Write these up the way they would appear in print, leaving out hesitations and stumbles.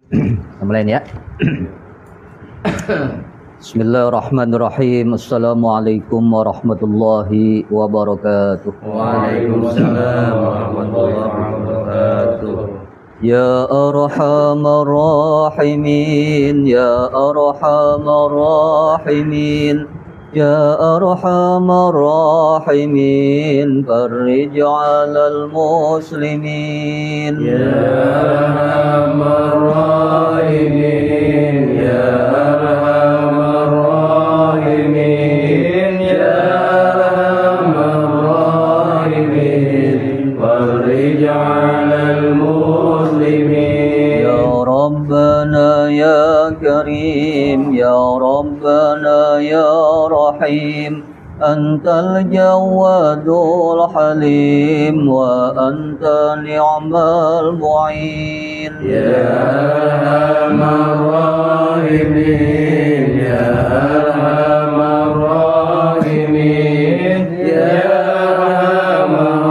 Yang lain ya. Bismillahirrahmanirrahim. Assalamualaikum warahmatullahi wabarakatuh. Waalaikumsalam warahmatullahi wabarakatuh. Ya arhamar rahimin, ya arhamar rahimin, ya arhamar rahimin, farij 'alal muslimin. Ya arhamar rahimin, ya arhamar rahimin, ya arhamar rahimin, farij 'alal muslimin. Ya Rabbana ya Karim, ya Rabbana ya Rahim, Antal Jawadul Halim wa anta ni'mal mu'in. Ya arhamar rahimin, ya arhamar rahimin, ya arhamar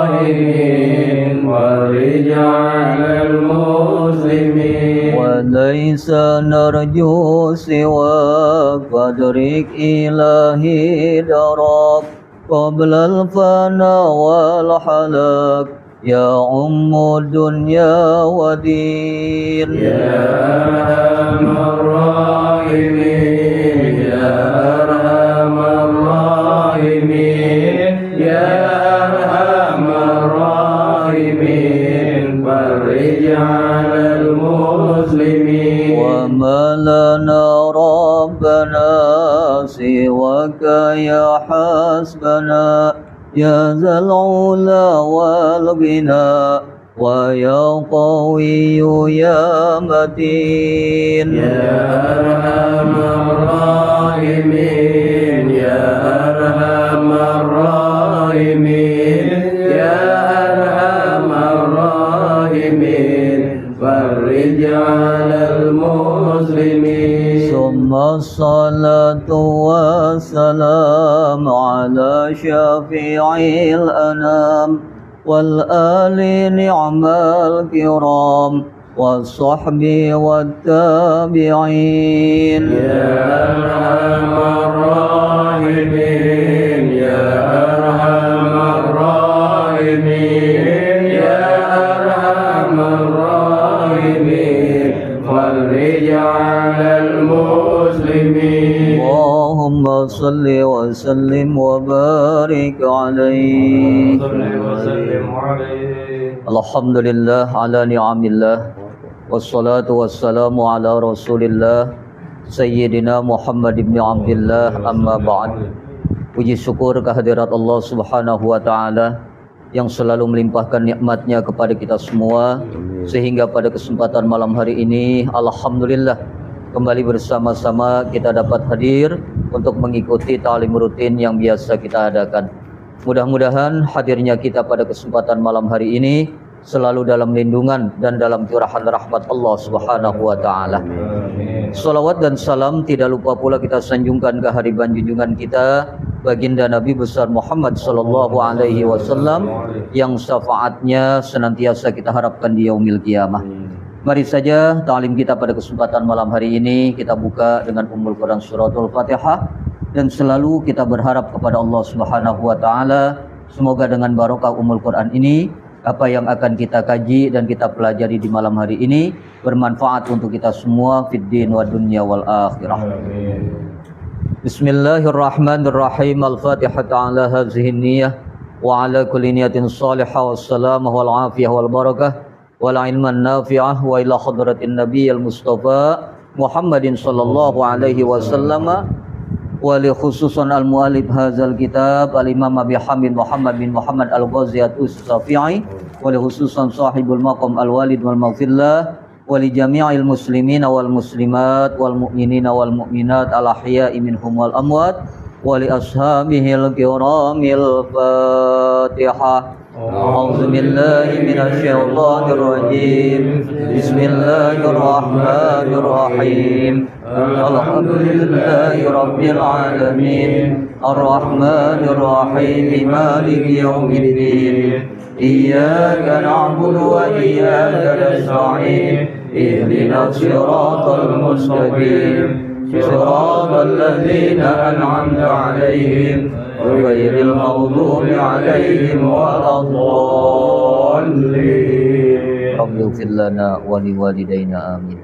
rahimin, farij 'alal muslimin. وليس نرجو سواك فادرك إلهي دراك قبل الفناء والحلاك يا الدنيا ودين. يا أرحم الراحمين، يا أرحم الراحمين، يا أرحم الراحمين، فرج على المسلمين. وما لنا ربنا سواك يا حسبنا يا ذا العلا والغنى ويا قوي يا متين. يا أرحم الراحمين، يا أرحم الراحمين، يا أرحم الراحمين، فرج على المسلمين. ثم الصلاة والسلام على شفيع الأنام والآل نعم الكرام والصحب والتابعين. يا أرحم الراحمين، يا أرحم الراحمين، يا أرحم الراحمين، فرج على المسلمين. اللهم صل وسلم وبارك عليه. Alhamdulillah ala ni'amillah wassalatu wassalamu ala rasulillah Sayyidina Muhammad ibn Abdillah, amma ba'd. Puji syukur kehadirat Allah subhanahu wa ta'ala yang selalu melimpahkan nikmatnya kepada kita semua, sehingga pada kesempatan malam hari ini alhamdulillah kembali bersama-sama kita dapat hadir untuk mengikuti ta'lim rutin yang biasa kita adakan. Mudah-mudahan hadirnya kita pada kesempatan malam hari ini selalu dalam lindungan dan dalam curahan rahmat Allah Subhanahu wa taala. Salawat dan salam tidak lupa pula kita sanjungkan ke hariban junjungan kita baginda Nabi besar Muhammad sallallahu alaihi wasallam yang syafaatnya senantiasa kita harapkan di yaumil qiyamah. Mari saja ta'lim kita pada kesempatan malam hari ini kita buka dengan Ummul Quran suratul Fatihah, dan selalu kita berharap kepada Allah Subhanahu wa taala semoga dengan barokah Ummul Quran ini apa yang akan kita kaji dan kita pelajari di malam hari ini bermanfaat untuk kita semua fid din wa dunya wal akhirah. Bismillahirrahmanirrahim. Al-Fatihah ala hadhihi niyyah wa ala kulli niyatin salihah wassalamah wal afiyah wal barakah wal ilman nafi'ah wa ila hadratin nabiyil mustafa Muhammadin sallallahu alaihi wasallam wali khususan al-mu'alif hazal kitab al-imam Abi Hamid Muhammad bin Muhammad al-Ghaziyatus Safi'i, wali khususan sahibul maqam al-walid wal maghfirlah, wali jami'il muslimina wal muslimat wal mu'minina wal mu'minat al-ahya'i minhum wal amwat, wali ashabihil kiramil Fatihah. A'udzu billahi minasyaitonir rajim. Bismillahirrahmanirrahim. Alhamdulillahi rabbil alamin. Arrahmanir rahim. Maliki yaumiddin. إياك نعبد وإياك نستعين اهدنا الصراط المستقيم صراط الذين أنعمت عليهم غير المغضوب عليهم ولا الضالين. رب اغفر لنا ولوالدينا آمين.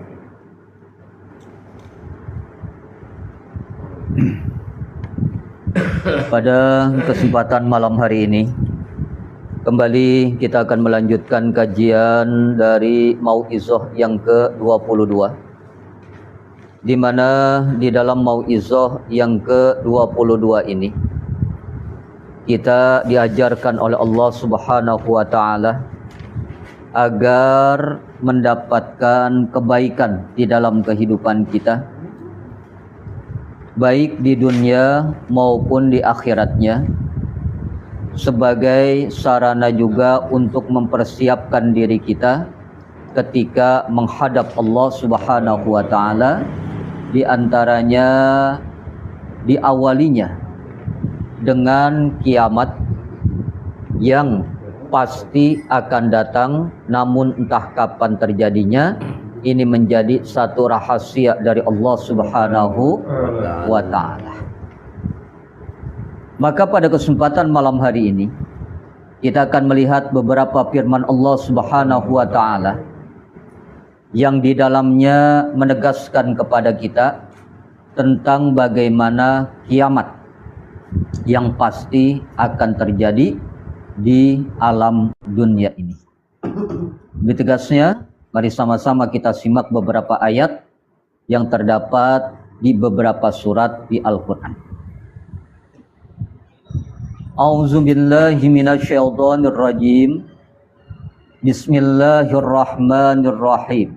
Pada kesempatan malam hari ini kembali kita akan melanjutkan kajian dari Mau'izah yang ke-22, di mana di dalam Mau'izah yang ke-22 ini kita diajarkan oleh Allah Subhanahu wa taala agar mendapatkan kebaikan di dalam kehidupan kita, baik di dunia maupun di akhiratnya, sebagai sarana juga untuk mempersiapkan diri kita ketika menghadap Allah Subhanahu wa taala, di antaranya diawalinya dengan kiamat yang pasti akan datang, namun entah kapan terjadinya. Ini menjadi satu rahasia dari Allah Subhanahu wa taala. Maka pada kesempatan malam hari ini kita akan melihat beberapa firman Allah Subhanahu wa taala yang di dalamnya menegaskan kepada kita tentang bagaimana kiamat yang pasti akan terjadi di alam dunia ini. Lebih tegasnya, mari sama-sama kita simak beberapa ayat yang terdapat di beberapa surat di Al-Quran. A'udzubillahi minasyaitonirrajim. Bismillahirrahmanirrahim.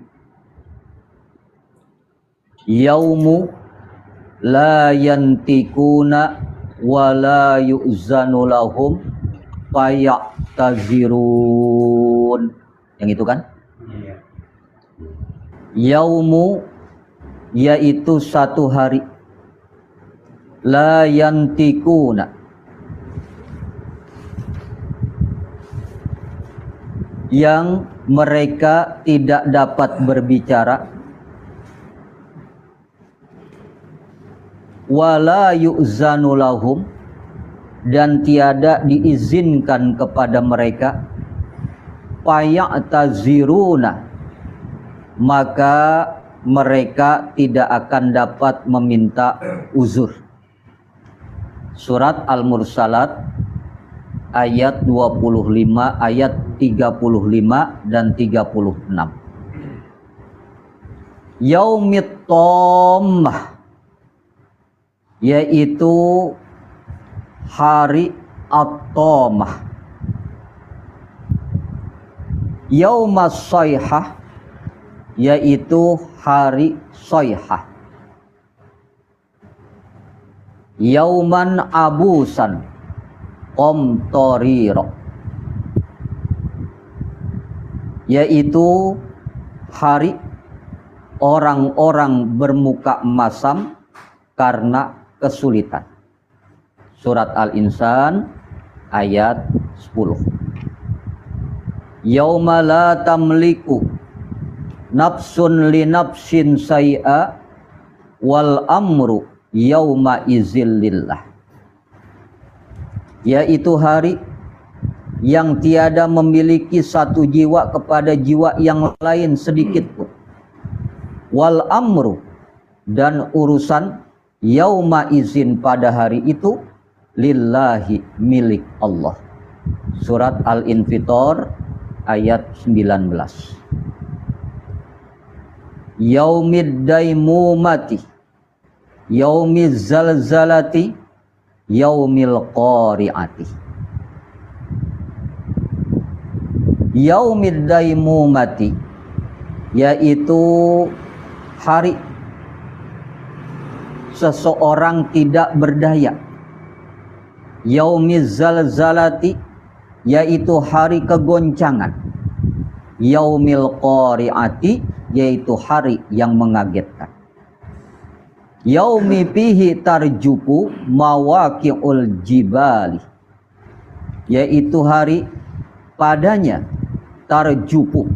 Yaumu la yantikuna wa la yu'zanu lahum faya'tazirun. Yang itu kan? Yaumu, yaitu satu hari, la yantikuna, yang mereka tidak dapat berbicara, wala yu'zanu lahum, dan tiada diizinkan kepada mereka, faya'taziruna, maka mereka tidak akan dapat meminta uzur. Surat Al-Mursalat ayat 25, ayat 35 dan 36. Yaumit Tammah, yaitu hari At-Tammah. Yaumas Sayhah, yaitu hari Sayhah. Yauman abusan qamtarira, yaitu hari orang-orang bermuka masam karena kesulitan. Surat Al-Insan ayat 10. Yauma la tamliku nafsun li nafsin say'a wal amru yauma izil lillah, yaitu hari yang tiada memiliki satu jiwa kepada jiwa yang lain sedikit pun. Wal amru, dan urusan, yauma izin, pada hari itu, lillahi, milik Allah. Surat Al-Infitor ayat 19. Yaumid daimumati, yaumiz zalzalati, yaumil qari'ati. Yaumid daimumati, yaitu hari seseorang tidak berdaya. Yaumiz zalzalati, yaitu hari kegoncangan. Yaumil qari'ati, yaitu hari yang mengagetkan. Yaumi fihi tarjufu mawaqi'ul jibali, yaitu hari padanya tarjufu,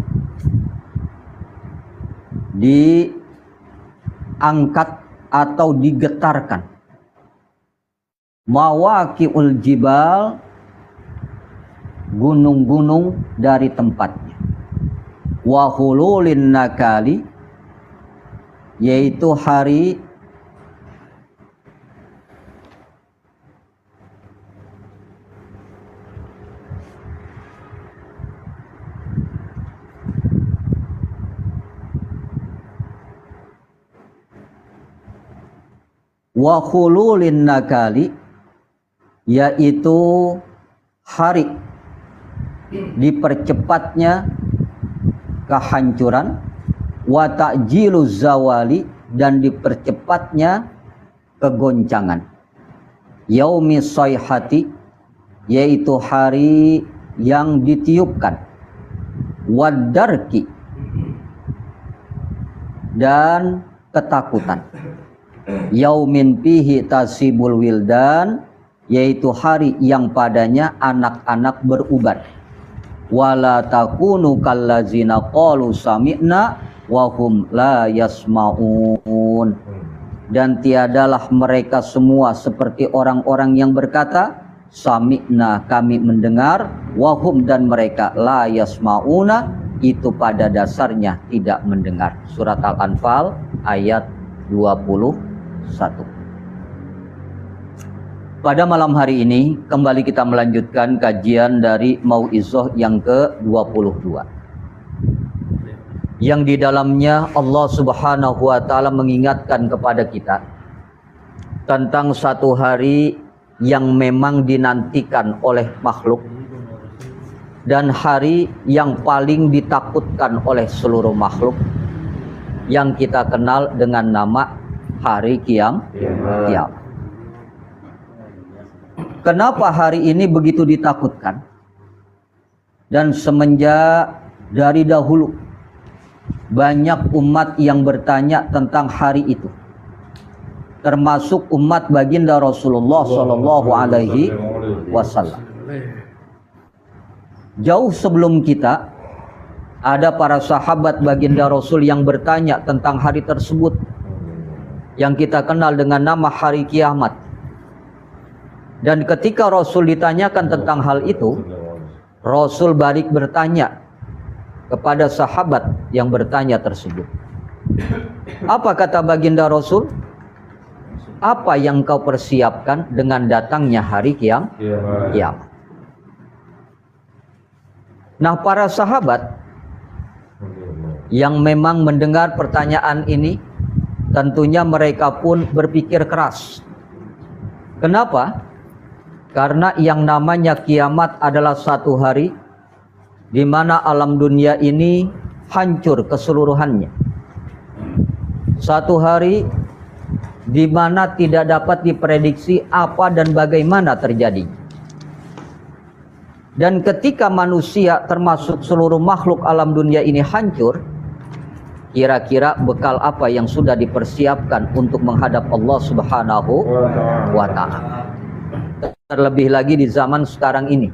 diangkat atau digetarkan, mawaqi'ul jibal, gunung-gunung dari tempatnya, wa hululin nakali, yaitu hari wa khululin nakali, yaitu hari dipercepatnya kehancuran, wa ta'jiluz zawali, dan dipercepatnya kegoncangan, yaumis sayhati, yaitu hari yang ditiupkan, wadarki, dan ketakutan, yaumin fihi tasibul wildan, yaitu hari yang padanya anak-anak berubat, wala takunu kallazina qalu sami'na wa hum la yasma'un, dan tiadalah mereka semua seperti orang-orang yang berkata sami'na, kami mendengar, wa hum, dan mereka la yasma'una, itu pada dasarnya tidak mendengar. Surat Al-Anfal ayat 21. Pada malam hari ini kembali kita melanjutkan kajian dari Mau'izah yang ke-22, yang di dalamnya Allah Subhanahu wa taala mengingatkan kepada kita tentang satu hari yang memang dinantikan oleh makhluk dan hari yang paling ditakutkan oleh seluruh makhluk, yang kita kenal dengan nama hari kiamat. Kenapa hari ini begitu ditakutkan? Dan semenjak dari dahulu banyak umat yang bertanya tentang hari itu, termasuk umat baginda Rasulullah Shallallahu Alaihi Wasallam. Jauh sebelum kita, ada para sahabat baginda Rasul yang bertanya tentang hari tersebut, yang kita kenal dengan nama hari kiamat. Dan ketika Rasul ditanyakan tentang hal itu, Rasul balik bertanya kepada sahabat yang bertanya tersebut. Apa kata baginda Rasul? Apa yang kau persiapkan dengan datangnya hari kiamat? Nah, para sahabat yang memang mendengar pertanyaan ini, tentunya mereka pun berpikir keras. Kenapa? Karena yang namanya kiamat adalah satu hari di mana alam dunia ini hancur keseluruhannya. Satu hari di mana tidak dapat diprediksi apa dan bagaimana terjadi. Dan ketika manusia termasuk seluruh makhluk alam dunia ini hancur, kira-kira bekal apa yang sudah dipersiapkan untuk menghadap Allah Subhanahu wa taala? Terlebih lagi di zaman sekarang ini,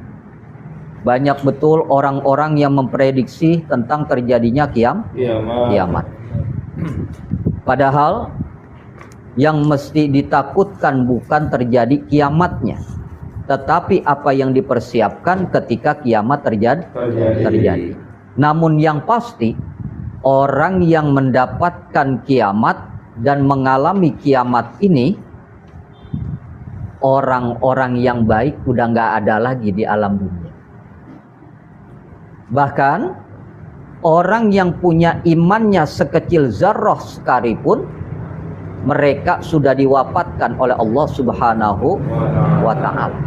banyak betul orang-orang yang memprediksi tentang terjadinya kiamat. Padahal yang mesti ditakutkan bukan terjadi kiamatnya, tetapi apa yang dipersiapkan ketika kiamat terjadi. Namun yang pasti, orang yang mendapatkan kiamat dan mengalami kiamat ini, orang-orang yang baik udah nggak ada lagi di alam dunia. Bahkan orang yang punya imannya sekecil zarrah sekalipun, mereka sudah diwafatkan oleh Allah Subhanahu wa taala.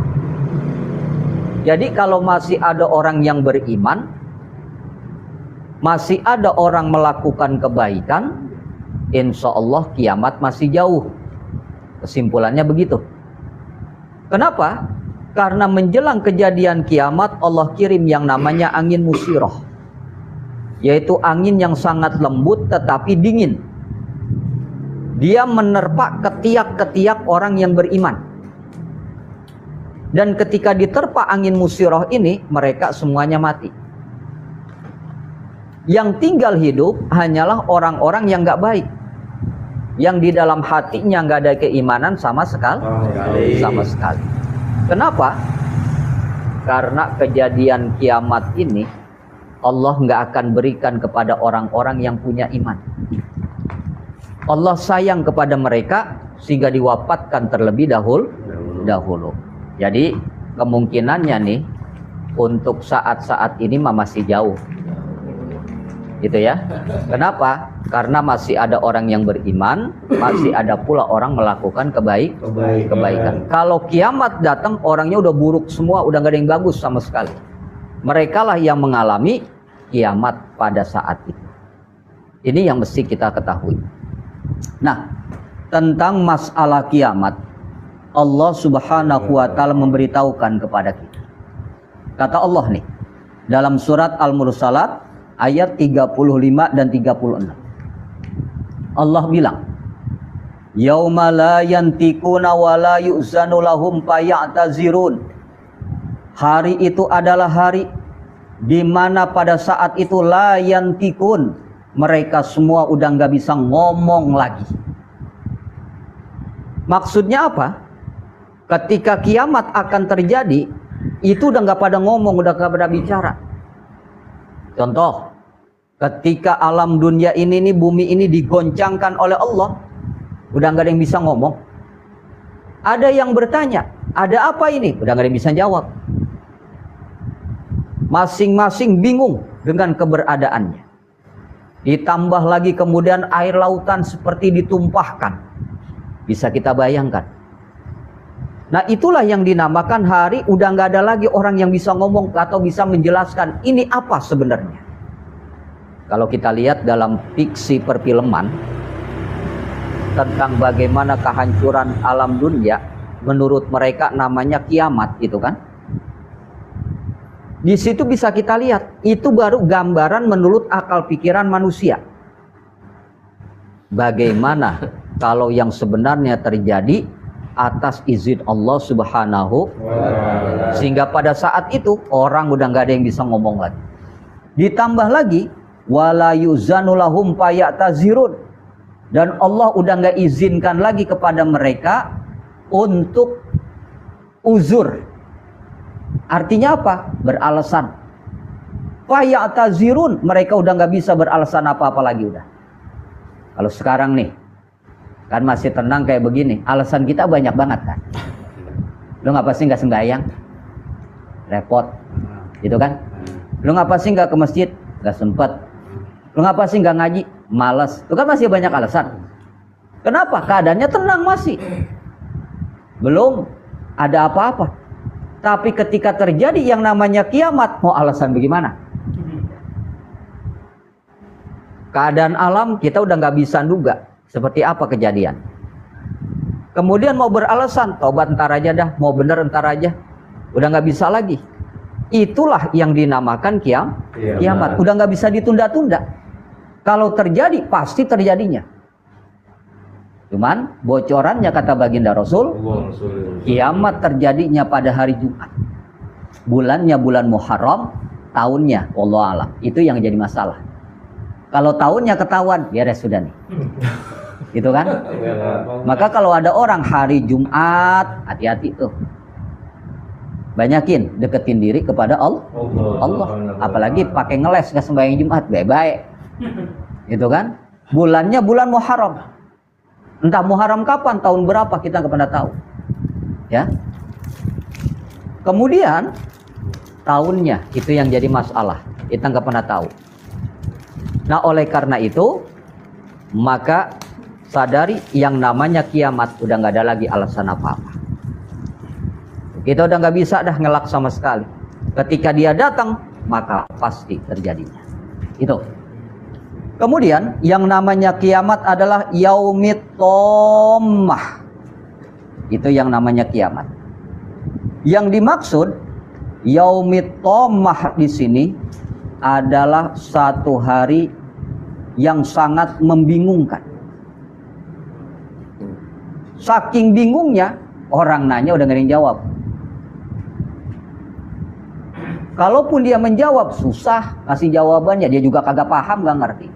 Jadi kalau masih ada orang yang beriman, masih ada orang melakukan kebaikan, insya Allah kiamat masih jauh. Kesimpulannya begitu. Kenapa? Karena menjelang kejadian kiamat, Allah kirim yang namanya angin musirah, yaitu angin yang sangat lembut tetapi dingin. Dia menerpa ketiak-ketiak orang yang beriman. Dan ketika diterpa angin musyrah ini, mereka semuanya mati. Yang tinggal hidup hanyalah orang-orang yang nggak baik, yang di dalam hatinya nggak ada keimanan sama sekali. Kenapa? Karena kejadian kiamat ini Allah nggak akan berikan kepada orang-orang yang punya iman. Allah sayang kepada mereka sehingga diwafatkan terlebih dahulu. Jadi kemungkinannya nih untuk saat-saat ini masih jauh. Gitu ya. Kenapa? Karena masih ada orang yang beriman, masih ada pula orang melakukan kebaikan. Kalau kiamat datang, orangnya udah buruk semua, udah gak ada yang bagus sama sekali. Mereka lah yang mengalami kiamat pada saat itu. Ini yang mesti kita ketahui. Nah, tentang masalah kiamat, Allah Subhanahu wa Ta'ala memberitahukan kepada kita. Kata Allah nih, dalam surat Al-Mursalat ayat 35 dan 36. Allah bilang, yauma la yantikuna wa la yu'zanu lahum faya'tazirun. Hari itu adalah hari di mana pada saat itu la yantikun, mereka semua udah nggak bisa ngomong lagi. Maksudnya apa? Ketika kiamat akan terjadi, itu udah nggak pada ngomong, udah nggak pada bicara. Contoh, ketika alam dunia ini nih, bumi ini digoncangkan oleh Allah, udah nggak ada yang bisa ngomong. Ada yang bertanya, ada apa ini? Udah nggak ada yang bisa jawab. Masing-masing bingung dengan keberadaannya. Ditambah lagi kemudian air lautan seperti ditumpahkan. Bisa kita bayangkan. Nah, itulah yang dinamakan hari udah nggak ada lagi orang yang bisa ngomong atau bisa menjelaskan ini apa sebenarnya. Kalau kita lihat dalam fiksi perfilman tentang bagaimana kehancuran alam dunia, menurut mereka namanya kiamat, gitu kan? Di situ bisa kita lihat, itu baru gambaran menurut akal pikiran manusia. Bagaimana kalau yang sebenarnya terjadi atas izin Allah Subhanahu wa Ta'ala. Sehingga pada saat itu orang udah nggak ada yang bisa ngomong lagi. Ditambah lagi wala yuzanu lahum fayatazirun, dan Allah udah nggak izinkan lagi kepada mereka untuk uzur. Artinya apa? Beralasan. Fayatazirun, mereka udah nggak bisa beralasan apa-apa lagi udah. Kalau sekarang nih kan masih tenang kayak begini, alasan kita banyak banget kan. Lu ngapa sih nggak sembahyang? Repot, gitu kan? Lu ngapa sih nggak ke masjid? Nggak sempet. Lu ngapa sih nggak ngaji? Malas. Itu kan masih banyak alasan. Kenapa? Keadaannya tenang masih. Belum ada apa-apa. Tapi ketika terjadi yang namanya kiamat, mau alasan bagaimana? Keadaan alam kita udah nggak bisa duga seperti apa kejadian. Kemudian mau beralasan, tobat ntar aja dah, mau bener ntar aja, udah nggak bisa lagi. Itulah yang dinamakan kiamat. Udah nggak bisa ditunda-tunda. Kalau terjadi pasti terjadinya. Cuman bocorannya kata baginda Rasul, kiamat terjadinya pada hari Jumat. Bulannya bulan Muharram, tahunnya wallahu alam. Itu yang jadi masalah. Kalau tahunnya ketahuan, ya sudah nih. Gitu kan? Maka kalau ada orang hari Jumat, hati-hati tuh. Banyakin deketin diri kepada Allah. Apalagi pakai ngeles ke sembahyang Jumat, baik-baik. Gitu kan? Bulannya bulan Muharram. Entah Muharram kapan, tahun berapa, kita nggak pernah tahu. Ya. Kemudian tahunnya itu yang jadi masalah. Kita nggak pernah tahu. Nah, oleh karena itu, maka sadari yang namanya kiamat udah nggak ada lagi alasan apa-apa. Kita udah nggak bisa dah ngelak sama sekali. Ketika dia datang, maka pasti terjadinya. Itu. Kemudian yang namanya kiamat adalah yaumit thommah. Itu yang namanya kiamat. Yang dimaksud yaumit thommah di sini adalah satu hari yang sangat membingungkan. Saking bingungnya, orang nanya udah nggak ada yang jawab. Kalaupun dia menjawab susah ngasih jawabannya, dia juga kagak paham, gak ngerti.